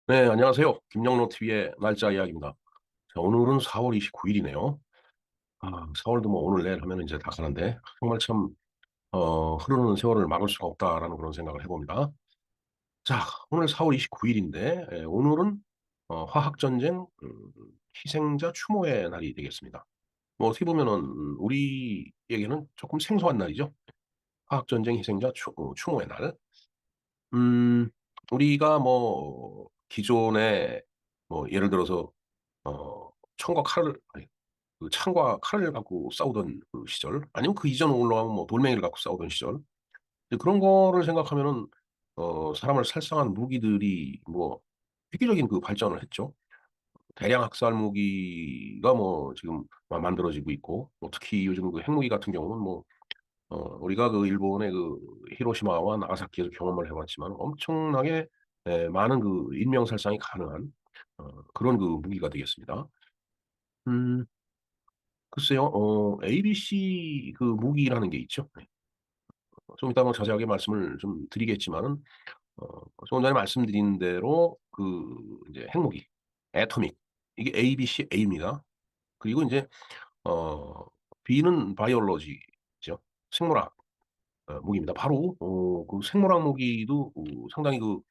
네, 안녕하세요. 김영로 TV의 날짜 이야기입니다. 자, 오늘은 4월 29일이네요. 4월도 뭐 오늘 내일 하면 이제 다 가는데 정말 참 흐르는 세월을 막을 수가 없다라는 그런 생각을 해봅니다. 자, 오늘 4월 29일인데 오늘은 화학전쟁 희생자 추모의 날이 되겠습니다. 뭐 어떻게 보면은 우리에게는 조금 생소한 날이죠. 화학전쟁 희생자 추모의 날. 음, 우리가 뭐 기존에 뭐 예를 들어서 총과 칼을 아니 그 창과 칼을 갖고 싸우던 그 시절 아니면 그 이전으로 올라가면 뭐 돌멩이를 갖고 싸우던 시절 이제 그런 거를 생각하면은 사람을 살상하는 무기들이 뭐 획기적인 그 발전을 했죠. 대량 학살 무기가 뭐 지금 만들어지고 있고 뭐 특히 요즘 그 핵무기 같은 경우는 뭐 우리가 그 일본의 그 히로시마와 나가사키에서 경험을 해 봤지만 엄청나게 많은 그 인명 살상이 가능한 그런 그 무기가 되겠습니다. 음 글쎄요. ABC 그 무기라는 게 있죠. 네. 좀 이따 뭐 자세하게 말씀을 좀 드리겠지만은 조금 전에 말씀드린 대로 그 인제 핵무기, 애토믹 이게 ABC A입니다. 그리고 인제 어 B는 바이올로지죠. 생물학 무기입니다. 바로 그 생물학 무기도 상당히 그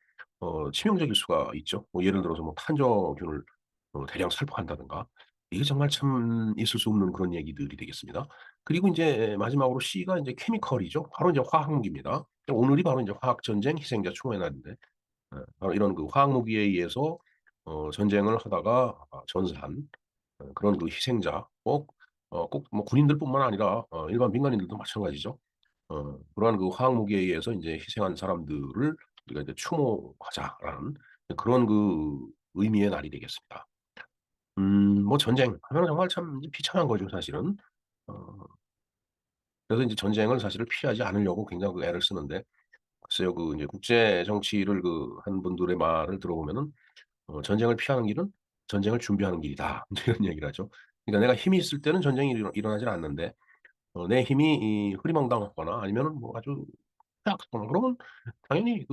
치명적일 수가 있죠. 뭐 예를 들어서 뭐 탄저균을 대량 살포한다든가 이게 정말 참 있을 수 없는 그런 얘기들이 되겠습니다. 그리고 인제 마지막으로 C가 인제 케미컬이죠. 바로 인제 화학 무기입니다. 오늘이 바로 인제 화학 전쟁 희생자 추모의 날인데 바로 이런 그 화학 무기에 의해서 전쟁을 하다가 전사한 그런 그 희생자 꼭 뭐 군인들뿐만 아니라 일반 민간인들도 마찬가지죠. 그러한 그 화학 무기에 의해서 인제 희생한 사람들을 우리가 이제 추모하자라는 그런 그 의미의 날이 되겠습니다. 뭐 전쟁 하면은 정말 참 비참한 거죠 사실은. 어 그래서 인제 전쟁을 사실은 피하지 않으려고 굉장히 그 애를 쓰는데 글쎄요 그 인제 국제 정치를 그 한 분들의 말을 들어보면은 "전쟁을 피하는 길은 전쟁을 준비하는 길이다." 인제 이런 얘기를 하죠. 그러니까 내가 힘이 있을 때는 전쟁이 일어나질 않는데 내 힘이 흐리멍당하거나 아니면은 뭐 아주 취약하거나 그러면 당연히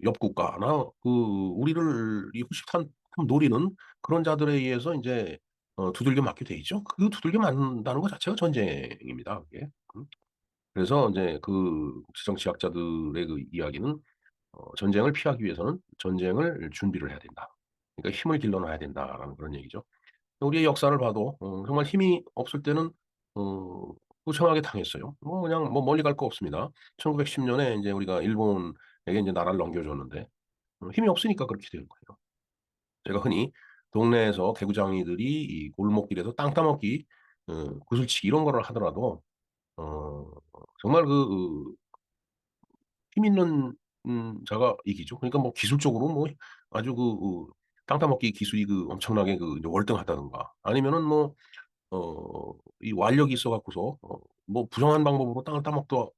옆 국가나 우리를 이 호시탐 노리는 그런 자들에 의해서 인제 두들겨 맞게 돼 있죠. 그 두들겨 맞는다는 것 자체가 전쟁입니다 그게. 음. 그래서 인제 그 국제 정치학자들의 그 이야기는 "전쟁을 피하기 위해서는 전쟁을 준비를 해야 된다. 그러니까 힘을 길러 놔야 된다."라는 그런 얘기죠. 우리의 역사를 봐도 정말 힘이 없을 때는 어 무참하게 당했어요. 뭐 그냥 뭐 멀리 갈 거 없습니다. 1910 년에 인제 우리가 일본에게 인제 나라를 넘겨줬는데 힘이 없으니까 그렇게 된 거예요. 제가 흔히 동네에서 개구장이들이 이 골목길에서 땅 따먹기 구슬치기 이런 거를 하더라도 어 정말 힘 있는 자가 이기죠. 그러니까 뭐 기술적으로 뭐 아주 땅 따먹기 기술이 엄청나게 이제 월등하다든가 아니면은 뭐 이 완력이 있어 갖고서 뭐 부정한 방법으로 땅을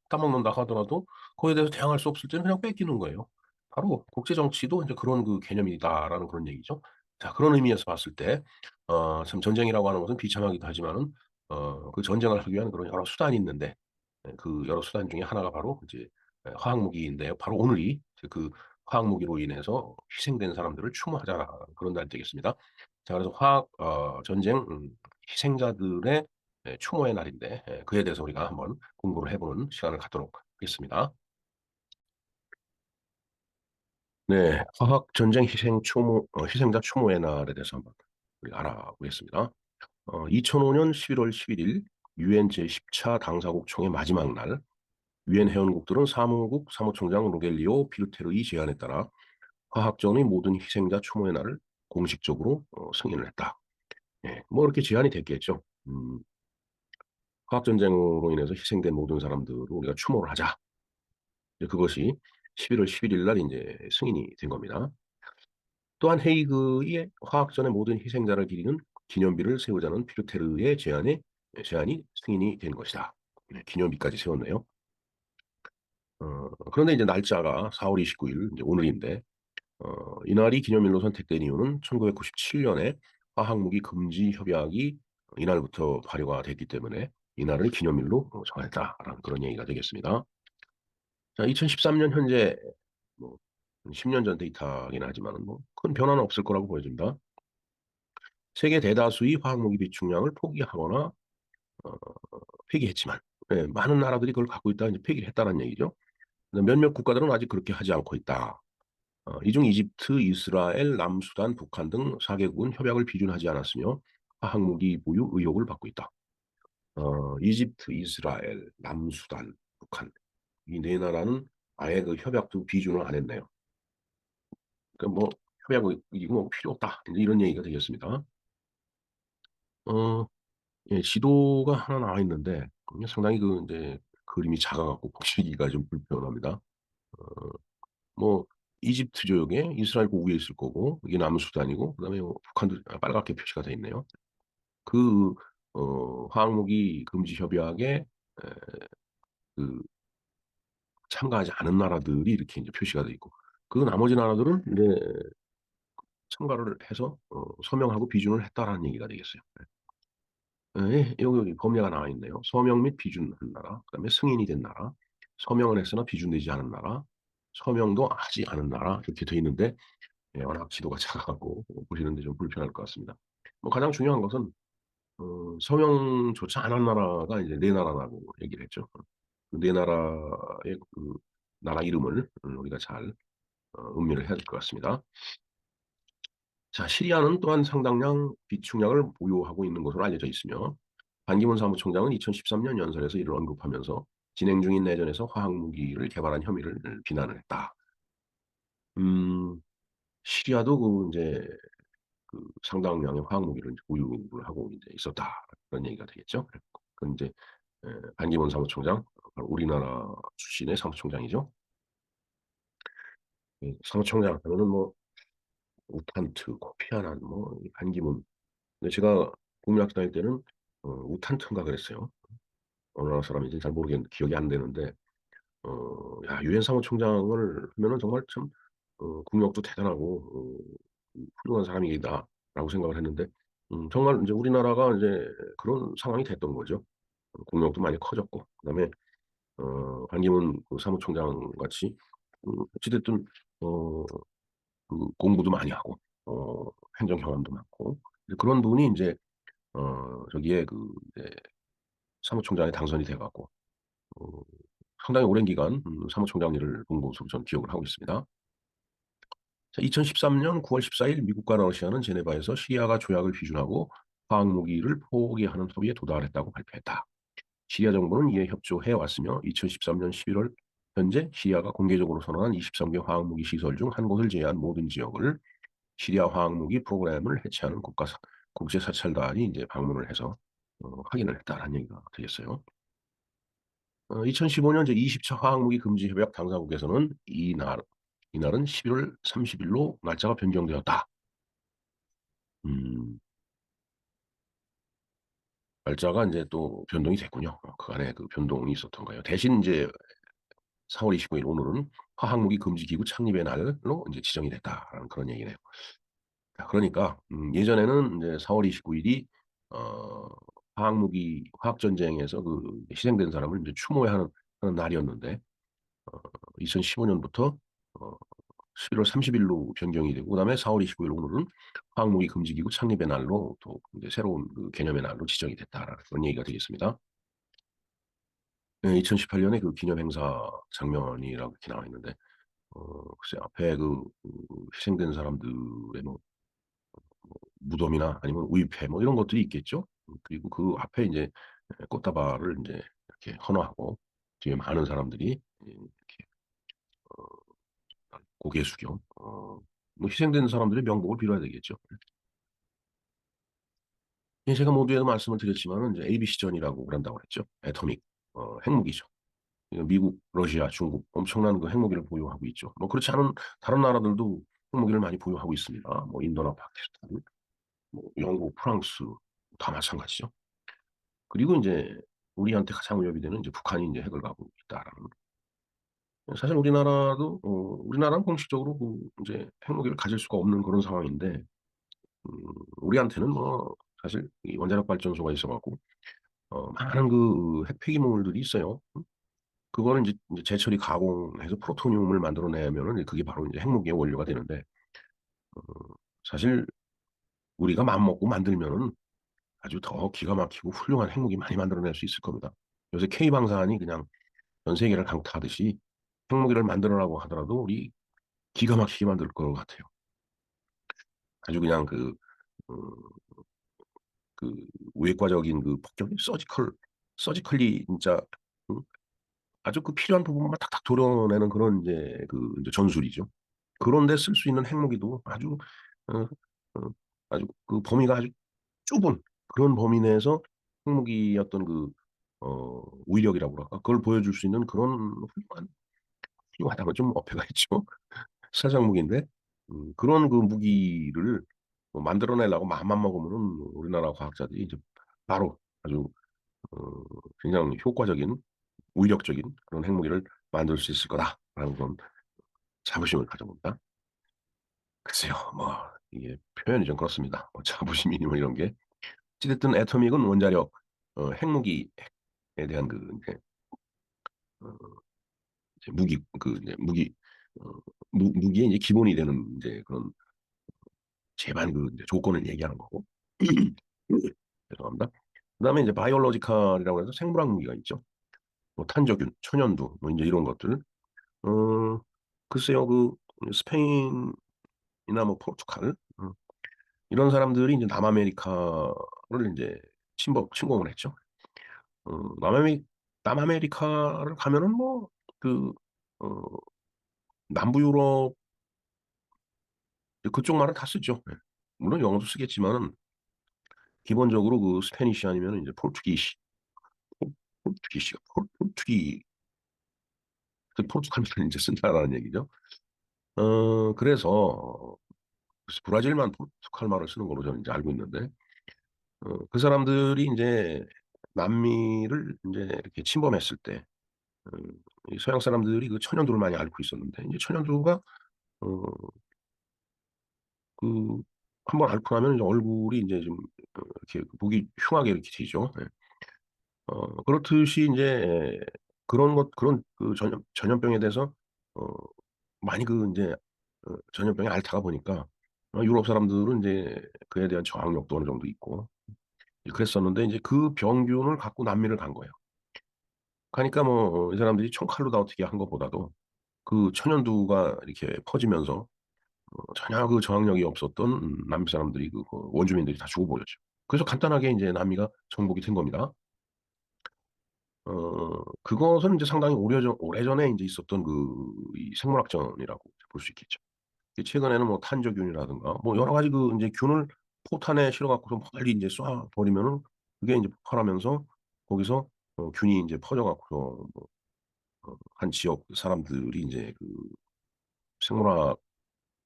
따먹는다 하더라도 거기에 대해서 대항할 수 없을 때는 그냥 뺏기는 거예요. 바로 국제 정치도 인제 그런 그 개념이다라는 그런 얘기죠. 자 그런 의미에서 봤을 때 참 전쟁이라고 하는 것은 비참하기도 하지만은 그 전쟁을 하기 위한 그런 여러 수단이 있는데 그 여러 수단 중에 하나가 바로 이제 화학 무기인데요. 바로 오늘이 이제 그 화학 무기로 인해서 희생된 사람들을 추모하자라는 그런 날이 되겠습니다. 자 그래서 화학 전쟁 희생자들의 추모의 날인데 그에 대해서 우리가 한번 공부를 해 보는 시간을 갖도록 하겠습니다. 네. 화학 전쟁 희생자 추모의 날에 대해서 한번 우리가 알아보겠습니다. 2005년 11월 11일 유엔 제10차 당사국 총회 마지막 날 유엔 회원국들은 사무국 사무총장 로겔리오 비르테르의 제안에 따라 화학전의 모든 희생자 추모의 날을 공식적으로 승인을 했다. 예. 뭐 이렇게 제안이 됐겠죠. 화학 전쟁으로 인해서 희생된 모든 사람들을 우리가 추모를 하자. 이제 그것이 11월 11일 날 인제 승인이 된 겁니다. 또한 헤이그의 화학전의 모든 희생자를 기리는 기념비를 세우자는 피르테르의 제안이 승인이 된 것이다. 네 기념비까지 세웠네요. 그런데 이제 날짜가 4월 29일 이제 오늘인데 이날이 기념일로 선택된 이유는 1997 년에 화학무기 금지 협약이 이날부터 발효가 됐기 때문에 이날을 기념일로 정했다라는 그런 얘기가 되겠습니다. 자 2013년 현재 뭐 10년 전 데이터이긴 하지만은 뭐 큰 변화는 없을 거라고 보여집니다. 세계 대다수의 화학무기 비축량을 포기하거나 어 폐기했지만, 예, 많은 나라들이 그걸 갖고 있다가 이제 폐기를 했다는 얘기죠. 몇몇 국가들은 아직 그렇게 하지 않고 있다. 이 중 이집트, 이스라엘, 남수단, 북한 등 4개국은 협약을 비준하지 않았으며 화학무기 보유 의혹을 받고 있다. 이집트, 이스라엘, 남수단, 북한, 이 네 나라는 아예 그 협약도 비준을 안 했네요. 그러니까 뭐 협약이 뭐 필요 없다, 이제 이런 얘기가 되겠습니다. 어 예, 지도가 하나 나와 있는데 상당히 그 인제 그림이 작아 갖고 보시기가 좀 불편합니다. 어 뭐 이집트 쪽에 이스라엘 위에 있을 거고, 이게 남수단이고, 그다음에 북한도 빨갛게 표시가 돼 있네요. 그 화학무기 금지 협약에 그 참가하지 않은 나라들이 이렇게 인제 표시가 돼 있고, 그 나머지 나라들은 인제 참가를 해서 서명하고 비준을 했다라는 얘기가 되겠어요. 예. 여기 범위가 나와 있네요. 서명 및 비준한 나라, 그다음에 승인이 된 나라, 서명을 했으나 비준되지 않은 나라, 서명도 하지 않은 나라, 이렇게 돼 있는데, 예, 워낙 지도가 작아 갖고 보시는데 좀 불편할 것 같습니다. 뭐 가장 중요한 것은 서명조차 안 한 나라가 이제 4 나라라고 얘기를 했죠. 그 4 나라의 그 나라 이름을 우리가 잘 음미를 해야 될 것 같습니다. 자, 시리아는 또한 상당량 비축량을 보유하고 있는 것으로 알려져 있으며, 반기문 사무총장은 2013년 연설에서 이를 언급하면서 진행 중인 내전에서 화학무기를 개발한 혐의를 비난을 했다. 음 시리아도 그 인제 그 상당량의 화학무기를 인제 보유를 하고 인제 있었다, 그런 얘기가 되겠죠. 그건 인제 반기문 사무총장, 바로 우리나라 출신의 사무총장이죠. 사무총장 하면은 뭐 우탄트, 코피 아난, 뭐 이 반기문. 근데 제가 국민학교 다닐 때는 우탄트인가 그랬어요. 어느 나라 사람인지 잘 모르겠는데 기억이 안 되는데, 야, 유엔 사무총장을 하면은 정말 참 국력도 대단하고 훌륭한 사람이다라고 생각을 했는데, 정말 인제 우리나라가 인제 그런 상황이 됐던 거죠. 국력도 많이 커졌고, 그다음에 반기문 그 사무총장 같이 어찌 됐든 어 그 공부도 많이 하고 행정 경험도 많고, 이제 그런 분이 인제 저기에 그 이제 사무총장에 당선이 돼 갖고 어 상당히 오랜 기간 사무총장 일을 본 것으로 저는 기억을 하고 있습니다. 자, 2013년 9월 14일 미국과 러시아는 제네바에서 시리아가 조약을批准하고 화학무기를 포기하는 합의에 도달했다고 발표했다. 시리아 정부는 이에 협조해 왔으며 2013년 11월 현재 시리아가 공개적으로 선언한 23개 화학무기 시설 중 한 곳을 제외한 모든 지역을 시리아 화학무기 프로그램을 해체하는 국제사찰단이 이제 방문을 해서 확인을 했다라는 얘기가 되겠어요. 2015년 제20차 화학무기 금지 협약 당사국에서는 이날은 11월 30일로 날짜가 변경되었다. 음 날짜가 인제 또 변동이 됐군요. 그간에 그 변동이 있었던가요. 대신 인제 4월 29일 오늘은 화학무기 금지 기구 창립의 날로 인제 지정이 됐다라는 그런 얘기네요. 자, 그러니까 예전에는 인제 4월 29일이 어 화학 전쟁에서 그 희생된 사람을 인제 추모하는 날이었는데, 어 2015 년부터 어 11월 30 일로 변경이 되고, 그다음에 4월 29일 오늘은 화학무기 금지 기구 창립의 날로 또 인제 새로운 그 개념의 날로 지정이 됐다라는 그런 얘기가 되겠습니다. 예, 2018 년에 그 기념 행사 장면이라고 이렇게 나와 있는데, 글쎄 앞에 희생된 사람들의 뭐 무덤이나 아니면 우입회 뭐 이런 것들이 있겠죠. 그리고 그 앞에 인제 꽃다발을 인제 이렇게 헌화하고 뒤에 많은 사람들이 이렇게 고개 숙여 뭐 희생된 사람들의 명복을 빌어야 되겠죠. 예, 제가 모두에도 말씀을 드렸지만은 이제 ABC전이라고 그런다고 그랬죠. 애토믹 핵무기죠. 미국, 러시아, 중국 엄청난 그 핵무기를 보유하고 있죠. 뭐 그렇지 않은 다른 나라들도 핵무기를 많이 보유하고 있습니다. 뭐 인도나 파키스탄, 뭐 영국, 프랑스 다 마찬가지죠. 그리고 인제 우리한테 가장 위협이 되는 인제 북한이 인제 핵을 가지고 있다라는. 사실 우리나라는 공식적으로 그 인제 핵무기를 가질 수가 없는 그런 상황인데, 우리한테는 뭐 사실 이 원자력 발전소가 있어 갖고 많은 그 핵 폐기물들이 있어요. 그거는 이제 재처리 가공해서 플루토늄을 만들어내면은 그게 바로 이제 핵무기의 원료가 되는데 어, 사실 우리가 맘먹고 만들면은 아주 더 기가 막히고 훌륭한 핵무기 많이 만들어낼 수 있을 겁니다. 요새 K방사안이 그냥 전 세계를 강타하듯이 핵무기를 만들어라고 하더라도 우리 기가 막히게 만들 것 같아요. 아주 그냥 어, 그 외과적인 그 폭격, 서지컬리 진짜 응? 아주 그 필요한 부분만 탁탁 도려내는 그런 이제 전술이죠. 그런데 쓸 수 있는 핵무기도 아주 어, 어, 아주 그 범위가 아주 좁은 그런 범위 내에서 핵무기의 어떤 위력이라고 그럴까? 그걸 보여줄 수 있는 그런 훌륭하다면 좀 어폐가 있죠. 살상 무기인데 그런 그 무기를 뭐 만들어내려고 마음만 먹으면은 우리나라 과학자들이 이제 바로 아주 어, 굉장히 효과적인 위력적인 그런 핵무기를 만들 수 있을 거다라는 그런 자부심을 가져봅니다. 글쎄요, 뭐 이게 표현이 좀 그렇습니다. 뭐 자부심이 뭐 이런 게 어찌됐든 애토믹은 원자력 핵무기에 대한 어, 이제 이제 어, 무기의 이제 기본이 되는 이제 그런 제반 이제 조건을 얘기하는 거고. 죄송합니다. 그다음에 이제 바이올로지컬이라고 해서 생물학 무기가 있죠. 뭐 탄저균, 천연두, 뭐 이제 이런 것들. 어, 글쎄요, 스페인이나 뭐 포르투갈 이런 사람들이 이제 남아메리카를 이제 침공을 했죠. 어, 남아메리 남아메리카를 가면은 뭐 그 어, 남부 유럽 그쪽 말은 다 쓰죠. 예. 물론 영어도 쓰겠지만은 기본적으로 그 스페니시 아니면 이제 포르투기시, 포르투기시가 포르투기 그 포르투갈말 이제 쓴다라는 얘기죠. 그래서 브라질만 포르투갈 말을 쓰는 걸로 저는 이제 알고 있는데 그 사람들이 이제 남미를 이제 이렇게 침범했을 때 어, 이 서양 사람들이 그 천연두를 많이 앓고 있었는데 이제 천연두가 어, 그 한번 앓고 나면 이제 얼굴이 이제 좀 이렇게 보기 흉하게 이렇게 되죠. 예. 그렇듯이 이제 그런 그 전염병에 대해서 어, 많이 이제 전염병에 앓다가 보니까 유럽 사람들은 이제 그에 대한 저항력도 어느 정도 있고 그랬었는데 이제 그 병균을 갖고 남미를 간 거예요. 가니까 뭐 이 사람들이 총칼로 다 어떻게 한 것보다도 그 천연두가 이렇게 퍼지면서 전혀 그 저항력이 없었던 남미 사람들이 원주민들이 다 죽어버렸죠. 그래서 간단하게 이제 남미가 정복이 된 겁니다. 그것은 이제 상당히 오래전에 이제 있었던 이 생물학전이라고 볼 수 있겠죠. 최근에는 뭐 탄저균이라든가 뭐 여러 가지 이제 균을 포탄에 실어 갖고서 멀리 이제 쏴 버리면은 그게 이제 폭발하면서 거기서 균이 이제 퍼져 갖고서 한 지역 사람들이 이제 생물학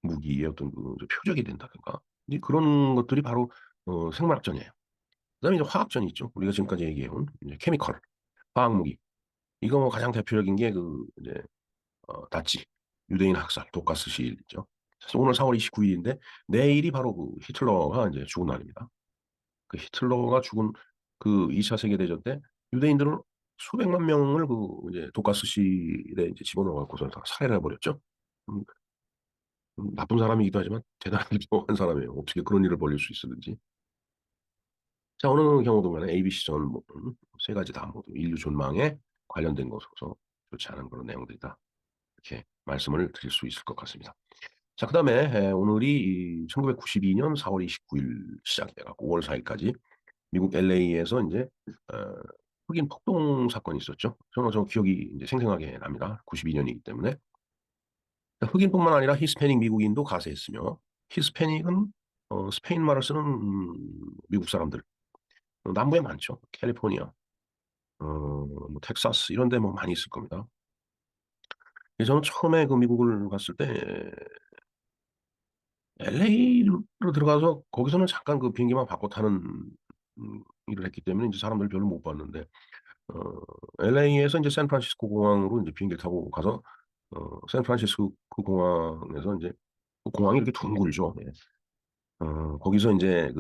무기의 어떤 표적이 된다든가 이제 그런 것들이 바로 생물학전이에요. 그다음에 이제 화학전이 있죠. 우리가 지금까지 얘기해온 이제 케미컬 화학 무기. 이거 뭐 가장 대표적인 게 이제 나치 유대인 학살 독가스 시일이죠. 사실 오늘 4월 29일인데 내일이 바로 히틀러가 이제 죽은 날입니다. 그 히틀러가 죽은 2차 세계대전 때 유대인들을 수백만 명을 이제 독가스실에 이제 집어넣어 갖고서 다 살해를 해버렸죠. 음, 나쁜 사람이기도 하지만 대단히 한 사람이에요. 어떻게 그런 일을 벌일 수 있었는지. 자, 어느 경우도 간에 ABC 전 세 가지 다 모두 인류 존망에 관련된 것으로서 좋지 않은 그런 내용들이다. 이렇게 말씀을 드릴 수 있을 것 같습니다. 자, 그다음에 오늘이 1992년 4월 29일 시작해갖고 5월 4일까지 미국 LA에서 이제 어, 흑인 폭동 사건이 있었죠. 저는 저 기억이 이제 생생하게 납니다. 92년이기 때문에 흑인뿐만 아니라 히스패닉 미국인도 가세했으며 히스패닉은 스페인 말을 쓰는 미국 사람들 남부에 많죠. 캘리포니아, 뭐 텍사스 이런 데 뭐 많이 있을 겁니다. 저는 처음에 미국을 갔을 때 LA로 들어가서 거기서는 잠깐 비행기만 바꿔 타는 일을 했기 때문에 이제 사람들 별로 못 봤는데 LA에서 이제 샌프란시스코 공항으로 이제 비행기를 타고 가서 샌프란시스코 공항에서 이제 그 공항이 이렇게 둥글죠. 예. 거기서 이제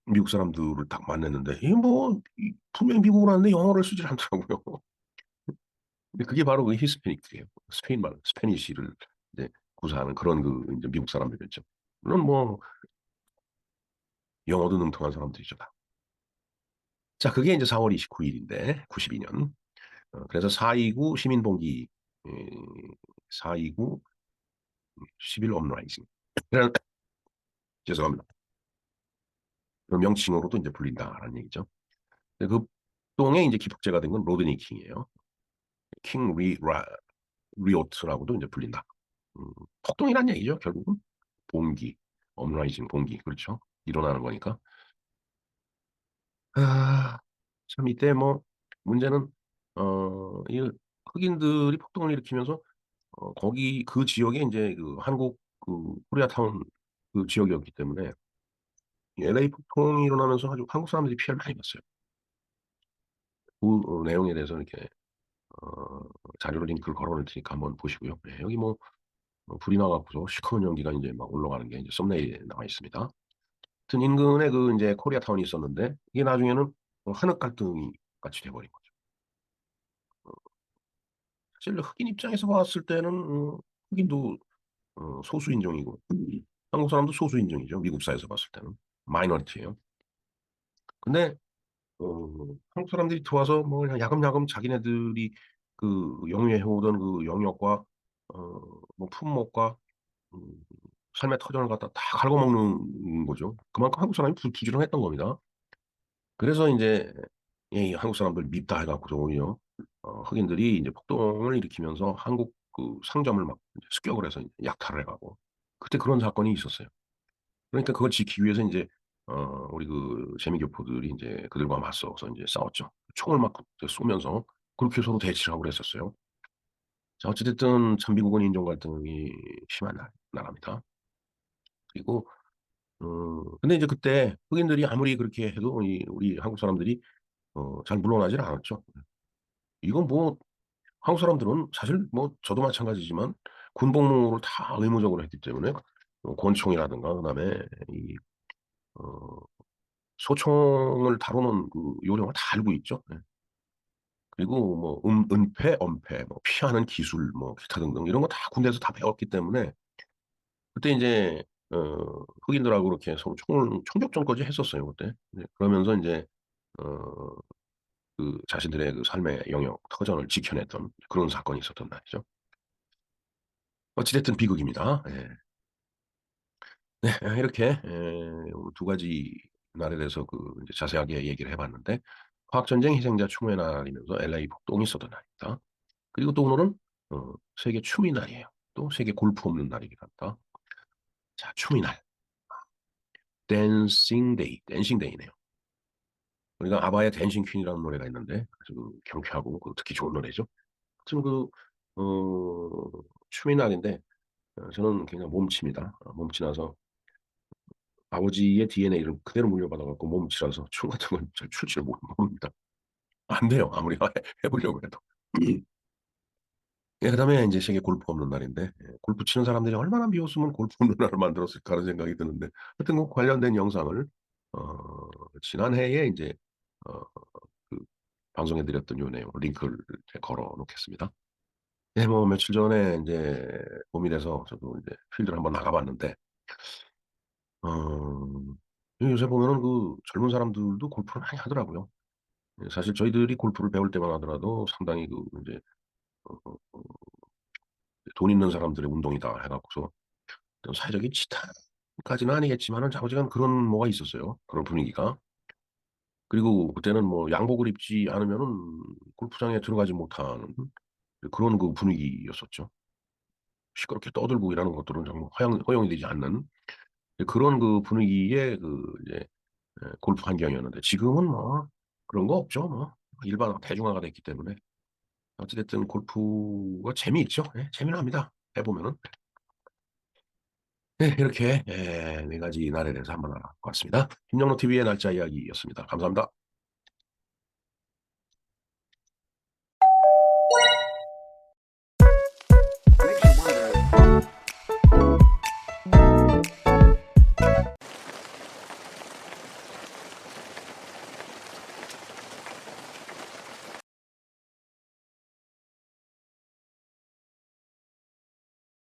미국 사람들을 딱 만났는데 이게 뭐 분명히 미국을 왔는데 영어를 쓰질 않더라고요. 근데 그게 바로 그 히스패닉이에요. 스페인 말 스패니시를 이제 구사하는 그런 그 인제 미국 사람들이었죠. 물론 뭐 영어도 능통한 사람들이죠 다. 자 그게 인제 4월 29 일인데 92 년. 그래서 4.29 시민봉기 예 4.29 시빌 업라이징 이런 죄송합니다. 그 명칭으로도 인제 불린다라는 얘기죠. 근데 그 폭동의 인제 기폭제가 된 건 로드니 킹이에요. 킹 리오트라고도 인제 불린다. 음 폭동이란 얘기죠 결국은. 봉기, 업라이징 봉기 그렇죠. 일어나는 거니까. 아 참 이때 뭐 문제는 이 흑인들이 폭동을 일으키면서 거기 그 지역에 인제 그 한국 그 코리아타운 그 지역이었기 때문에 이 LA 폭동이 일어나면서 아주 한국 사람들이 피해를 많이 봤어요. 그 내용에 대해서 이렇게 어 자료 링크를 걸어 놓을 테니까 한번 보시고요. 예 여기 뭐 불이 나 갖고서 시커먼 연기가 인제 막 올라가는 게 인제 썸네일에 나와 있습니다. 하여튼 인근에 그 인제 코리아타운이 있었는데 이게 나중에는 한흑 갈등이 같이 돼 버린 거죠. 사실 흑인 입장에서 봤을 때는 흑인도 소수 인종이고 한국 사람도 소수 인종이죠, 미국 사회에서 봤을 때는. 마이너리티예요. 근데 한국 사람들이 들어와서 뭐 그냥 야금야금 자기네들이 그 영유해 오던 그 영역과 뭐 품목과 음 삶의 터전을 갖다 다 갉아먹는 거죠. 그만큼 한국 사람이 부지런했던 겁니다. 그래서 인제 이 한국 사람들 밉다 해 갖고서 오히려 흑인들이 인제 폭동을 일으키면서 한국 그 상점을 막 이제 습격을 해서 약탈을 해 가고 그때 그런 사건이 있었어요. 그러니까 그걸 지키기 위해서 인제 우리 그 재미교포들이 인제 그들과 맞서서 인제 싸웠죠. 총을 막 그 쏘면서 그렇게 서로 대치를 하고 그랬었어요. 자 어찌 됐든 참 미국은 인종 갈등이 심한 나라입니다. 그리고 근데 이제 그때 흑인들이 아무리 그렇게 해도 이 우리 한국 사람들이 잘 물러나질 않았죠. 이건 뭐 한국 사람들은 사실 뭐 저도 마찬가지지만 군복무를 다 의무적으로 했기 때문에 권총이라든가 그다음에 이 어 소총을 다루는 그 요령을 다 알고 있죠. 예. 그리고 뭐 은폐, 엄폐 뭐 피하는 기술 뭐 기타 등등 이런 거 다 군대에서 다 배웠기 때문에 그때 인제 흑인들하고 그렇게 서로 총격전까지 했었어요 그때. 네 그러면서 인제 어 그 자신들의 그 삶의 영역 터전을 지켜냈던 그런 사건이 있었단 말이죠. 어찌 됐든 비극입니다. 예. 네. 이렇게 오늘 두 가지 날에 대해서 그 이제 자세하게 얘기를 해 봤는데 화학전쟁 희생자 추모의 날이면서 LA 폭동이 있었던 날입니다. 그리고 또 오늘은 세계 추미 날이에요. 또 세계 골프 없는 날이기도 합니다. 자 추미 날. 댄싱 데이, 댄싱 데이네요. 우리가 아바의 댄싱 퀸이라는 노래가 있는데 아주 그 경쾌하고 그 듣기 좋은 노래죠. 하여튼 그 어 추미 날인데 저는 굉장히 몸칩니다. 몸치라서 아버지의 DNA를 그대로 물려받아 갖고 몸치라서 춤 같은 건 잘 출 줄 모릅니다. 안 돼요. 아무리 해 보려고 해도. 예 그다음에 인제 세계 골프 없는 날인데 골프 치는 사람들이 얼마나 미웠으면 골프 없는 날을 만들었을까 하는 생각이 드는데 하여튼 그 관련된 영상을 어 지난해에 인제 어 그 방송해 드렸던 요 내용 링크를 이제 걸어 놓겠습니다. 예 뭐 며칠 전에 인제 봄이 돼서 저도 인제 필드를 한번 나가 봤는데 어 요새 보면은 그 젊은 사람들도 골프를 많이 하더라고요. 예 사실 저희들이 골프를 배울 때만 하더라도 상당히 그 인제 어 어 어 '돈 있는 사람들의 운동이다.' 해 갖고서 어떤 사회적인 치탄까지는 아니겠지만은 자부지간 그런 뭐가 있었어요, 그런 분위기가. 그리고 그때는 뭐 양복을 입지 않으면은 골프장에 들어가지 못하는 그런 그 분위기였었죠. 시끄럽게 떠들고 이러는 것들은 정말 허용이 되지 않는 그런 그 분위기의 그 이제 골프 환경이었는데 지금은 뭐 그런 거 없죠 뭐. 일반화 대중화가 됐기 때문에. 어찌 됐든 골프가 재미있죠. 예 재미는 합니다, 해 보면은. 네 이렇게 네 가지 날에 대해서 한번 알아봤습니다. 김영로 TV의 날짜 이야기였습니다. 감사합니다.